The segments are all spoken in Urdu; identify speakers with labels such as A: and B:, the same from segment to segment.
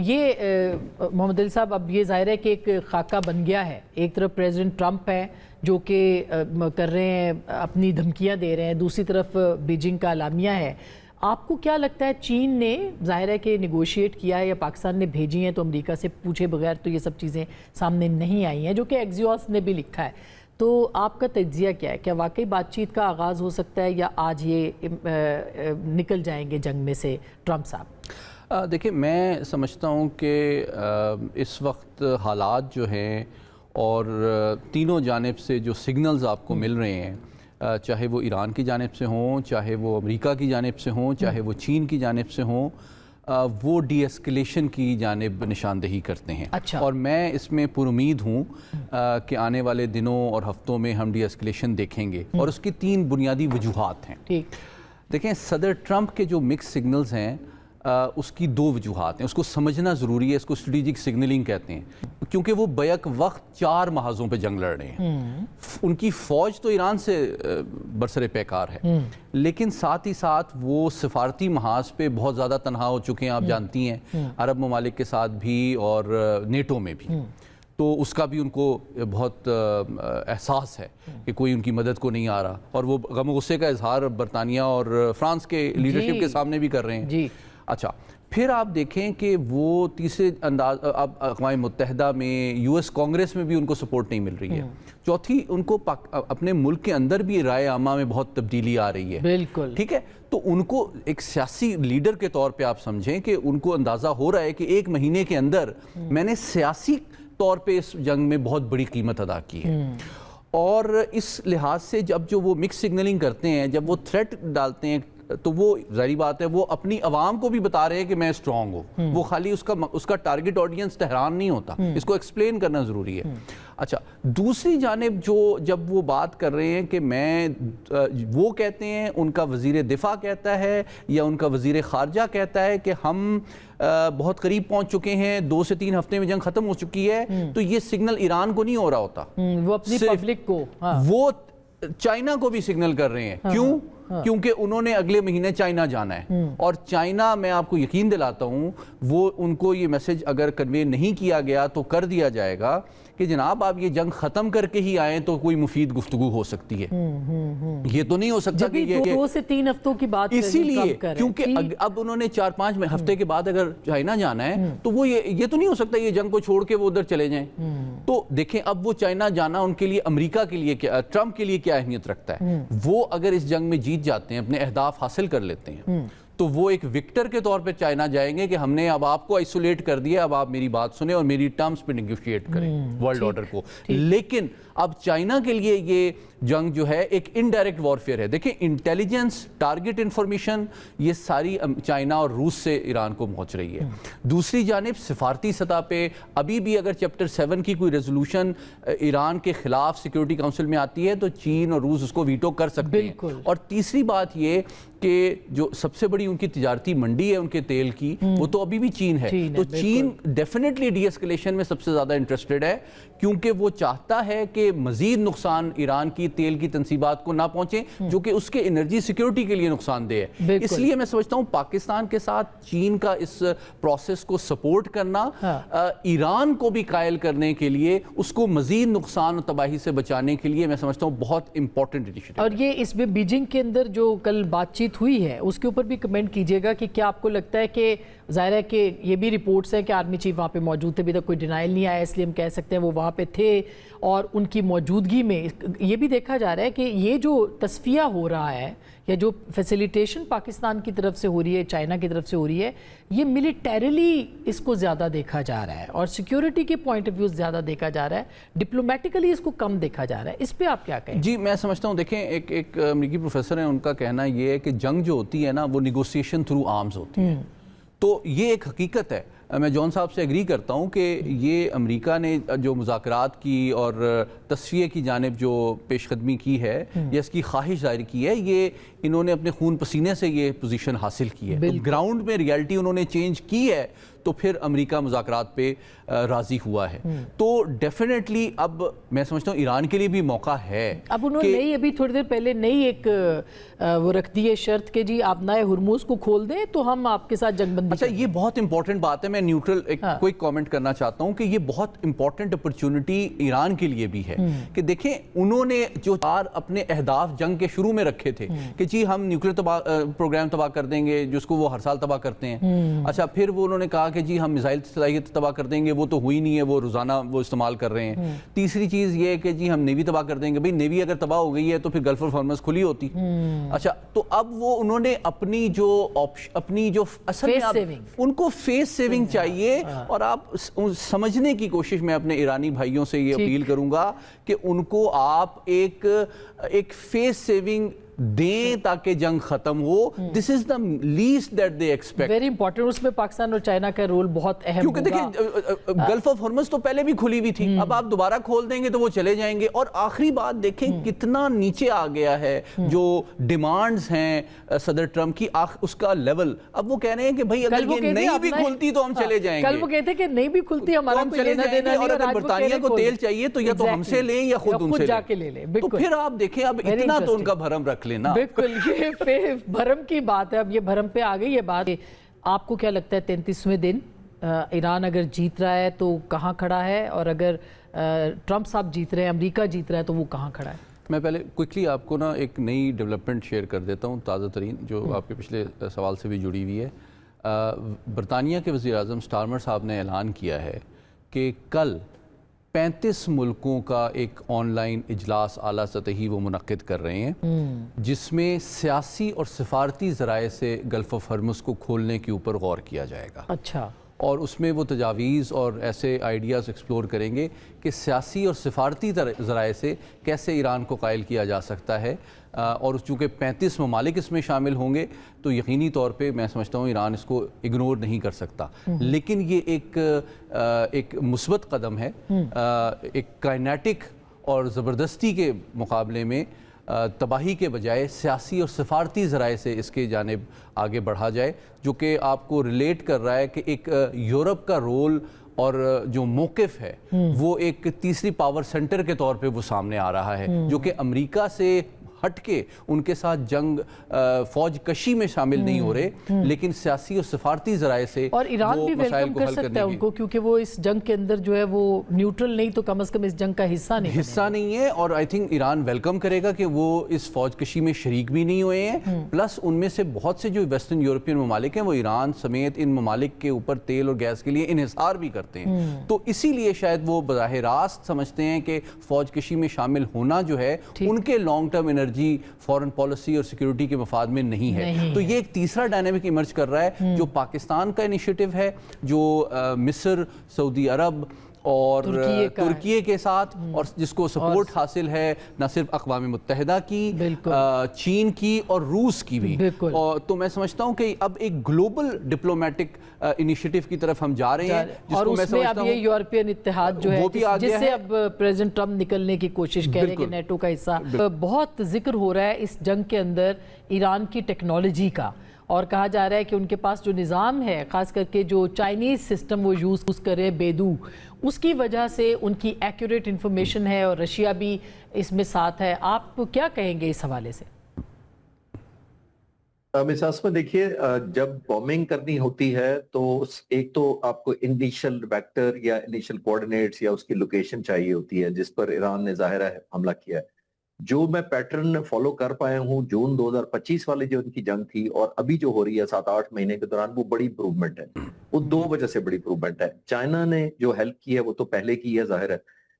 A: یہ محمد علی صاحب اب یہ ظاہر ہے کہ ایک خاکہ بن گیا ہے. ایک طرف پریزیڈنٹ ٹرمپ ہے جو کہ کر رہے ہیں اپنی دھمکیاں دے رہے ہیں, دوسری طرف بیجنگ کا اعلامیہ ہے. آپ کو کیا لگتا ہے چین نے ظاہر ہے کہ نیگوشیٹ کیا ہے یا پاکستان نے بھیجی ہیں, تو امریکہ سے پوچھے بغیر تو یہ سب چیزیں سامنے نہیں آئی ہیں, جو کہ ایکزیوس نے بھی لکھا ہے. تو آپ کا تجزیہ کیا ہے, کیا واقعی بات چیت کا آغاز ہو سکتا ہے یا آج یہ نکل جائیں گے جنگ میں سے ٹرمپ صاحب؟
B: دیکھیں, میں سمجھتا ہوں کہ اس وقت حالات جو ہیں اور تینوں جانب سے جو سگنلز آپ کو مل رہے ہیں, چاہے وہ ایران کی جانب سے ہوں, چاہے وہ امریکہ کی جانب سے ہوں, چاہے وہ چین کی جانب سے ہوں, وہ ڈی ایسکلیشن کی جانب نشاندہی کرتے ہیں. اور میں اس میں پر امید ہوں کہ آنے والے دنوں اور ہفتوں میں ہم ڈی ایسکلیشن دیکھیں گے, اور اس کی 3 بنیادی وجوہات ہیں. دیکھیں, صدر ٹرمپ کے جو مکس سگنلز ہیں اس کی 2 وجوہات ہیں. اس کو سمجھنا ضروری ہے, اس کو اسٹریٹجک سگنلنگ کہتے ہیں, کیونکہ وہ بیک وقت 4 محاذوں پہ جنگ لڑ رہے ہیں. ان کی فوج تو ایران سے برسر پیکار ہے, لیکن ساتھ ہی ساتھ وہ سفارتی محاذ پہ بہت زیادہ تنہا ہو چکے ہیں. آپ جانتی ہیں عرب ممالک کے ساتھ بھی اور نیٹو میں بھی, تو اس کا بھی ان کو بہت احساس ہے کہ کوئی ان کی مدد کو نہیں آ رہا, اور وہ غم و غصے کا اظہار برطانیہ اور فرانس کے لیڈرشپ کے سامنے بھی کر رہے ہیں. اچھا, پھر آپ دیکھیں کہ وہ تیسرے انداز, اب اقوام متحدہ میں یو ایس کانگریس میں بھی ان کو سپورٹ نہیں مل رہی ہے. چوتھی, ان کو اپنے ملک کے اندر بھی رائے عامہ میں بہت تبدیلی آ رہی ہے.
A: بالکل
B: ٹھیک ہے, تو ان کو ایک سیاسی لیڈر کے طور پہ آپ سمجھیں کہ ان کو اندازہ ہو رہا ہے کہ 1 مہینے کے اندر میں نے سیاسی طور پہ اس جنگ میں بہت بڑی قیمت ادا کی ہے. اور اس لحاظ سے جب جو وہ مکس سگنلنگ کرتے ہیں, جب وہ تھریٹ ڈالتے ہیں, تو وہ ظاہری بات ہے وہ اپنی عوام کو بھی بتا رہے ہیں کہ میں اسٹرانگ ہوں. وہ خالی اس کا ٹارگٹ آڈینس تہران نہیں ہوتا, اس کو ایکسپلین کرنا ضروری ہے. اچھا, دوسری جانب جب وہ بات کر رہے ہیں کہ وہ کہتے ہیں, ان کا وزیر دفاع کہتا ہے یا ان کا وزیر خارجہ کہتا ہے کہ ہم بہت قریب پہنچ چکے ہیں, 2 سے 3 ہفتے میں جنگ ختم ہو چکی ہے, تو یہ سگنل ایران کو نہیں ہو رہا ہوتا,
A: وہ اپنی پبلک کو,
B: وہ چائنا کو بھی سگنل کر رہے ہیں. کیوں؟ کیونکہ انہوں نے اگلے مہینے چائنا جانا ہے, اور چائنا, میں آپ کو یقین دلاتا ہوں, وہ ان کو یہ میسج اگر کنوے نہیں کیا گیا تو کر دیا جائے گا کہ جناب آپ یہ جنگ ختم کر کے ہی آئیں تو کوئی مفید گفتگو ہو سکتی ہے. یہ تو نہیں ہو سکتا کہ یہ
A: 2 سے 3 ہفتوں کی بات,
B: اسی لیے کیونکہ اب انہوں نے 4-5 ہفتے کے بعد اگر چائنا جانا ہے تو وہ یہ تو نہیں ہو سکتا یہ جنگ کو چھوڑ کے وہ ادھر چلے جائیں. تو دیکھیں, اب وہ چائنا جانا ان کے لیے, امریکہ کے لیے, ٹرمپ کے لیے کیا اہمیت رکھتا ہے. وہ اگر اس جنگ میں جیت جاتے ہیں, اپنے اہداف حاصل کر لیتے ہیں, تو وہ ایک وکٹر کے طور پہ چائنا جائیں گے کہ ہم نے اب آپ کو آئسولیٹ کر دیا, اب آپ میری بات سنیں اور میری ٹرمز پہ نیگوشیٹ کریں ورلڈ آرڈر کو. لیکن اب چائنا کے لیے یہ جنگ جو ہے ایک انڈائریکٹ وارفیئر ہے. دیکھیں, انٹیلیجنس, ٹارگٹ انفارمیشن, یہ ساری چائنا اور روس سے ایران کو پہنچ رہی ہے. دوسری جانب سفارتی سطح پہ ابھی بھی اگر چیپٹر 7 کی کوئی ریزولوشن ایران کے خلاف سیکیورٹی کونسل میں آتی ہے تو چین اور روس اس کو ویٹو کر سکتے ہیں. اور تیسری بات یہ کہ جو سب سے بڑی ان کی تجارتی منڈی ہے ان کے تیل کی, وہ تو ابھی بھی چین ہے. تو چین ڈیفینیٹلی ڈی ایسکلیشن میں سب سے زیادہ انٹرسٹڈ ہے, کیونکہ وہ چاہتا ہے کہ مزید نقصان ایران کی تیل کی تنصیبات کو نہ پہنچے, جو کہ اس کے انرجی سیکیورٹی کے لیے نقصان دہ ہے. اس لیے میں سمجھتا ہوں پاکستان کے ساتھ چین کا اس پروسیس کو سپورٹ کرنا, ایران کو بھی قائل کرنے کے لیے, اس کو مزید نقصان و تباہی سے بچانے کے لیے, میں سمجھتا ہوں بہت امپورٹنٹ انیشیٹو.
A: اور یہ اس میں بیجنگ کے اندر جو کل بات چیت ہوئی ہے اس کے اوپر بھی کمنٹ کیجئے گا کہ کیا آپ کو لگتا ہے کہ ظاہر ہے کہ یہ بھی رپورٹس ہیں کہ آرمی چیف وہاں پہ موجود تھے, ابھی تک کوئی ڈینائل نہیں آیا, اس لیے ہم کہہ سکتے ہیں وہ وہاں پہ تھے, اور ان کی موجودگی میں یہ بھی دیکھا جا رہا ہے کہ یہ جو تصفیہ ہو رہا ہے یا جو فیسیلیٹیشن پاکستان کی طرف سے ہو رہی ہے, چائنا کی طرف سے ہو رہی ہے, یہ ملیٹریلی اس کو زیادہ دیکھا جا رہا ہے اور سیکیورٹی کے پوائنٹ آف ویو زیادہ دیکھا جا رہا ہے, ڈپلومیٹیکلی اس کو کم دیکھا جا رہا ہے. اس پہ آپ کیا کہیں؟
B: جی, میں سمجھتا ہوں, دیکھیں, ایک امریکی پروفیسر ہیں, ان کا کہنا یہ ہے کہ جنگ جو ہوتی ہے نا وہ نیگوسیشن تھرو آرمز ہوتی ہے. تو یہ ایک حقیقت ہے. میں جون صاحب سے ایگری کرتا ہوں کہ یہ امریکہ نے جو مذاکرات کی اور تصفیے کی جانب جو پیش قدمی کی ہے یا اس کی خواہش ظاہر کی ہے, یہ انہوں نے اپنے خون پسینے سے یہ پوزیشن حاصل کی ہے. گراؤنڈ میں ریالٹی انہوں نے چینج کی ہے, تو پھر امریکہ مذاکرات پہ راضی ہوا ہے. تو ڈیفینیٹلی اب میں سمجھتا ہوں ایران کے لیے بھی موقع ہے.
A: اب انہوں نے نئی ابھی تھوڑی دیر پہلے نئی ایک وہ رکھ دی ہے شرط کہ جی آپ نئے ہرموز کو کھول دیں تو ہم آپ کے ساتھ جنگ بندی.
B: اچھا یہ بہت امپورٹنٹ بات ہے. میں نیوٹرل ایک کوئی کامنٹ کرنا چاہتا ہوں کہ یہ بہت امپورٹنٹ اپرچونٹی ایران کے لیے بھی ہے کہ دیکھیں انہوں نے جو اپنے اہداف جنگ کے شروع میں رکھے تھے کہ جی ہم نیوکلیر پروگرام تباہ کر دیں گے جس کو وہ ہر سال تباہ کرتے ہیں. اچھا پھر وہ انہوں نے کہا کہ جی ہم میزائل صلاحیت تباہ کر دیں گے, وہ تو ہوئی نہیں ہے, وہ روزانہ وہ استعمال کر رہے ہیں. تیسری چیز یہ ہے کہ جی ہم نیوی تباہ کر دیں گے. بھئی نیوی اگر تباہ ہو گئی ہے تو پھر گلف آف ہارمز کھلی ہوتی. اچھا تو اب وہ انہوں نے اپنی جو اصل میں ان کو فیس سیونگ چاہیے, اور آپ سمجھنے کی کوشش میں اپنے ایرانی بھائیوں سے یہ اپیل کروں گا کہ ان کو آپ ایک فیس سیونگ دیں تاکہ جنگ ختم ہو. This is the least that they expect.
A: Very important. اس میں پاکستان اور چائنا کا رول بہت اہم ہوگا
B: کیونکہ دیکھیں گلف آف ہارمز تو پہلے بھی کھلی ہوئی تھی, اب آپ دوبارہ کھول دیں گے تو وہ چلے جائیں گے. اور آخری بات دیکھیں کتنا نیچے آ گیا ہے جو ڈیمانڈز ہیں صدر ٹرمپ کی, اس کا لیول. اب وہ کہہ رہے ہیں کہ بھائی اگر یہ نہیں بھی کھلتی تو ہم چلے جائیں گے.
A: کل وہ کہتے کہ نہیں بھی کھلتی ہمارا کوئی لینا دینا نہیں,
B: اور اگر برطانیہ کو تیل چاہیے تو یا تو ہم سے لیں یا خود ان سے
A: جا کے لے لیں.
B: تو پھر آپ دیکھیں اب اتنا تو ان کا بھرم رکھ لینا.
A: بالکل یہ بھرم کی بات ہے. اب یہ بھرم پہ آ گئی یہ بات. آپ کو کیا لگتا ہے 33ویں دن ایران اگر جیت رہا ہے تو کہاں کھڑا ہے, اور اگر ٹرمپ صاحب جیت رہے ہیں, امریکہ جیت رہا ہے تو وہ کہاں کھڑا ہے؟
B: میں پہلے کوئکلی آپ کو نا ایک نئی ڈیولپمنٹ شیئر کر دیتا ہوں, تازہ ترین, جو آپ کے پچھلے سوال سے بھی جڑی ہوئی ہے. برطانیہ کے وزیر اعظم سٹارمر صاحب نے اعلان کیا ہے کہ کل 35 ملکوں کا ایک آن لائن اجلاس اعلیٰ سطحی وہ منعقد کر رہے ہیں, جس میں سیاسی اور سفارتی ذرائع سے گلف آف ہرمز کو کھولنے کے اوپر غور کیا جائے گا.
A: اچھا. اور
B: اس میں وہ تجاویز اور ایسے آئیڈیاز ایکسپلور کریں گے کہ سیاسی اور سفارتی ذرائع سے کیسے ایران کو قائل کیا جا سکتا ہے. اور چونکہ 35 ممالک اس میں شامل ہوں گے تو یقینی طور پہ میں سمجھتا ہوں ایران اس کو اگنور نہیں کر سکتا. لیکن یہ ایک مثبت قدم ہے, ایک کائنیٹک اور زبردستی کے مقابلے میں تباہی کے بجائے سیاسی اور سفارتی ذرائع سے اس کے جانب آگے بڑھا جائے, جو کہ آپ کو ریلیٹ کر رہا ہے کہ ایک یورپ کا رول اور جو موقف ہے وہ ایک تیسری پاور سینٹر کے طور پہ وہ سامنے آ رہا ہے, جو کہ امریکہ سے ہٹ کے ان کے ساتھ جنگ فوج کشی میں شامل نہیں ہو رہے, لیکن سیاسی اور سفارتی ذرائع سے.
A: اور ایران بھی ویلکم کر سکتا ہے ان کو, کیونکہ وہ اس جنگ کے اندر جو ہے وہ نیوٹرل نہیں تو کم از کم اس جنگ کا حصہ نہیں
B: ہے. اور آئی تھنک ایران ویلکم کرے گا کہ وہ اس فوج کشی میں شریک بھی نہیں ہوئے ہیں. پلس ان میں سے بہت سے جو ویسٹرن یورپین ممالک ہیں وہ ایران سمیت ان ممالک کے اوپر تیل اور گیس کے لیے انحصار بھی کرتے ہیں. تو اسی لیے شاید وہ براہ راست سمجھتے ہیں کہ فوج کشی میں شامل ہونا جو ہے ان کے long term energy, foreign policy اور سیکیورٹی کے مفاد میں نہیں ہے. تو یہ ایک تیسرا ڈائنامک ایمرج کر رہا ہے, جو پاکستان کا انیشیٹو ہے, جو مصر, سعودی عرب اور ترکیے کے ساتھ, اور جس کو سپورٹ حاصل ہے نہ صرف اقوام متحدہ کی, چین کی اور روس کی بھی. تو میں سمجھتا ہوں کہ اب ایک گلوبل ڈپلومیٹک انیشیٹو کی طرف ہم جا رہے ہیں,
A: اور اس میں اب یہ یورپین اتحاد جو ہے جس سے اب پریزیڈنٹ ٹرمپ نکلنے کی کوشش کر رہے ہیں کہ نیٹو کا حصہ. بہت ذکر ہو رہا ہے اس جنگ کے اندر ایران کی ٹیکنالوجی کا, اور کہا جا رہا ہے کہ ان کے پاس جو نظام ہے, خاص کر کے جو چائنیز سسٹم وہ یوز کر رہے ہیں بیدو, اس کی وجہ سے ان کی ایکوریٹ انفارمیشن ہے, اور رشیا بھی اس میں ساتھ ہے. آپ کیا کہیں گے اس حوالے سے؟
C: مساس میں دیکھیے, جب بومنگ کرنی ہوتی ہے تو ایک تو آپ کو انیشل ویکٹر یا انیشل کوارڈینیٹس یا اس کی لوکیشن چاہیے ہوتی ہے, جس پر ایران نے ظاہر ہے حملہ کیا ہے. جو میں پیٹرن فالو کر پایا ہوں جون 2025 والی جو ان کی جنگ تھی اور ابھی جو ہو رہی ہے 7-8 مہینے کے دوران, وہ بڑی امپروومنٹ ہے. وہ 2 وجہ سے بڑی امپروومنٹ ہے. چائنا نے جو ہیلپ کی ہے وہ تو پہلے کی ہے ظاہر ہے,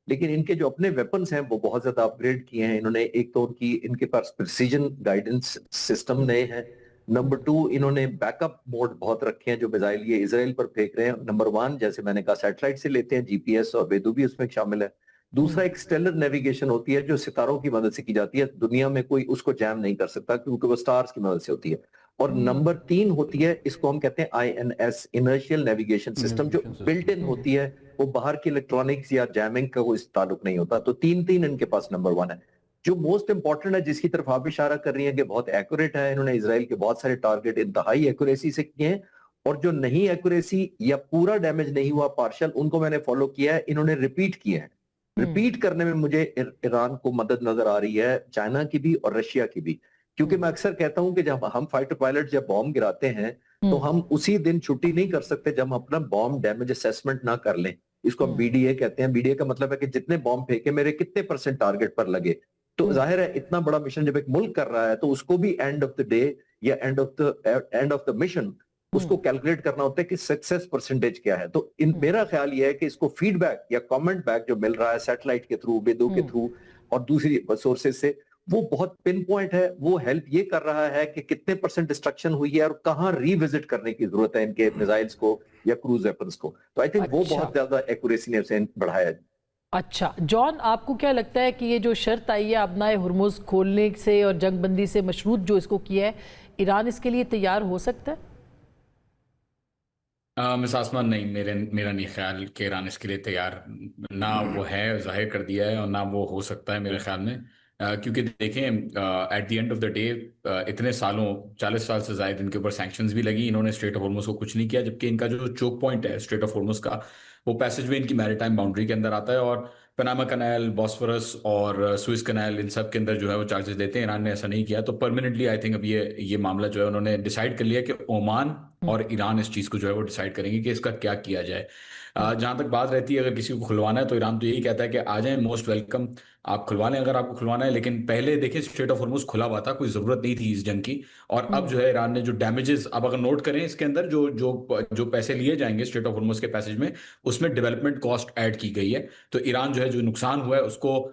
C: لیکن ان کے جو اپنے ویپنز ہیں وہ بہت زیادہ اپ گریڈ کیے ہیں انہوں نے. ایک تو ان کے پاس پریسیجن گائیڈنس سسٹم نئے ہیں. نمبر 2, انہوں نے بیک اپ موڈ بہت رکھے ہیں جو میزائل یہ اسرائیل پر پھینک رہے ہیں. نمبر 1 جیسے میں نے کہا سیٹلائٹ سے لیتے ہیں, جی پی ایس اور ویدو بھی اس میں شامل ہے. دوسرا ایک سٹیلر نیویگیشن ہوتی ہے جو ستاروں کی مدد سے کی جاتی ہے, دنیا میں کوئی اس کو جیم نہیں کر سکتا کیونکہ وہ سٹارز کی مدد سے ہوتی ہے. اور نمبر 3 ہوتی ہے, اس کو ہم کہتے ہیں INS انرشیل نیویگیشن سسٹم, جو بلٹ ان ہوتی ہے, وہ باہر کی الیکٹرانکس یا جیمنگ کا کوئی تعلق نہیں ہوتا. تو 3 ان کے پاس نمبر 1 ہے. جو موسٹ امپورٹنٹ ہے جس کی طرف آپ اشارہ کر رہی ہیں کہ بہت ایکوریٹ ہے, انہوں نے اسرائیل کے بہت سارے ٹارگٹ انتہائی ایکوریسی سے کیے ہیں, اور جو نہیں ایکوریسی یا پورا ڈیمیج نہیں ہوا پارشل ان کو میں نے فالو کیا ہے, انہوں نے ریپیٹ کیے ہیں. ریپیٹ کرنے میں مجھے ایران کو مدد نظر آ رہی ہے, چائنا کی بھی اور رشیا کی بھی, کیونکہ میں اکثر کہتا ہوں کہ جب ہم فائٹر پائلٹ جب بام گراتے ہیں تو ہم اسی دن چھٹی نہیں کر سکتے جب ہم اپنا بام ڈیمیج اسیسمنٹ نہ کر لیں. اس کو ہم بی ڈی اے کہتے ہیں. بی ڈی اے کا مطلب ہے کہ جتنے بام پھینکے میرے کتنے % ٹارگٹ پر لگے. تو ظاہر ہے اتنا بڑا مشن جب ایک ملک کر رہا ہے تو اس کو بھی اینڈ آف دا ڈے یا اینڈ آف دا مشن اس کو کیلکولیٹ کرنا ہوتا ہے کہ سکسیس پرسنٹیج کیا ہے. تو میرا خیال یہ ہے کہ اس کو فیڈ بیک یا کامنٹ بیک جو مل رہا ہے سیٹلائٹ کے تھرو, بیدو کے تھرو اور دوسری سورسز سے, وہ بہت پن پوائنٹ ہے. وہ ہیلپ یہ کر رہا ہے کہ کتنے % ڈسٹرکشن ہوئی ہے اور کہاں ری وزٹ کرنے کی ضرورت ہے ان کے میزائلز کو یا کروز ویپنز کو. تو آئی تھنک وہ بہت زیادہ ایکوریسی نے اسے بڑھایا.
A: اچھا جان, آپ کو کیا لگتا ہے کہ یہ جو شرط آئی ہے ابنائے ہرمز کھولنے سے اور جنگ بندی سے مشروط جو اس کو کیا ہے, ایران اس کے لیے تیار ہو سکتا ہے؟
D: مس آسمان نہیں, میرا نہیں خیال کہ ایران اس کے لیے تیار نہ وہ ہے, ظاہر کر دیا ہے, اور نہ وہ ہو سکتا ہے میرے خیال میں. کیونکہ دیکھیں at the end of the day اتنے سالوں 40 سال سے زائد ان کے اوپر سینکشنز بھی لگی, انہوں نے اسٹریٹ آف ہارمز کو کچھ نہیں کیا, جبکہ ان کا جو چوک پوائنٹ ہے اسٹریٹ آف ہارمز کا وہ پیسج وے ان کی میری ٹائم باؤنڈری کے اندر آتا ہے, اور پناما کنال, باسفورس اور سوئس کنال ان سب کے اندر جو ہے وہ چارجز لیتے ہیں. ایران نے ایسا نہیں کیا, تو پرماننٹلی آئی تھنک اب یہ معاملہ جو ہے انہوں نے ڈیسائیڈ کر لیا کہ عمان اور ایران اس چیز کو جو ہے وہ ڈیسائیڈ کریں گے کہ اس کا کیا کیا جائے. جہاں تک بات رہتی ہے اگر کسی کو کھلوانا ہے تو ایران تو یہی کہتا ہے کہ آ جائیں, موسٹ ویلکم, آپ کھلوا لیں اگر آپ کو کھلوانا ہے. لیکن پہلے دیکھیں اسٹریٹ آف ہارمز کھلا ہوا تھا, کوئی ضرورت نہیں تھی اس جنگ کی, اور اب جو ہے ایران نے جو ڈیمیجز, اب اگر نوٹ کریں اس کے اندر جو پیسے لیے جائیں گے اسٹریٹ آف ہارمز کے پیسج میں, اس میں ڈیولپمنٹ کاسٹ ایڈ کی گئی ہے. تو ایران جو ہے جو نقصان ہوا ہے اس کو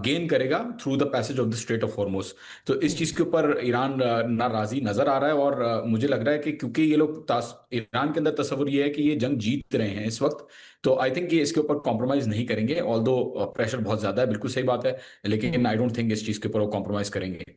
D: گین کرے گا through the passage of the strait of Hormuz. تو اس چیز کے اوپر ایران ناراضی نظر آ رہا ہے, اور مجھے لگ رہا ہے کہ کیونکہ یہ لوگ ایران کے اندر تصور یہ ہے کہ یہ جنگ جیت رہے ہیں اس وقت, تو آئی تھنک یہ اس کے اوپر کمپرومائز نہیں کریں گے. آل دو پریشر بہت زیادہ ہے, بالکل صحیح بات ہے, لیکن آئی ڈونٹ تھنک اس چیز کے اوپر وہ کمپرومائز کریں گے.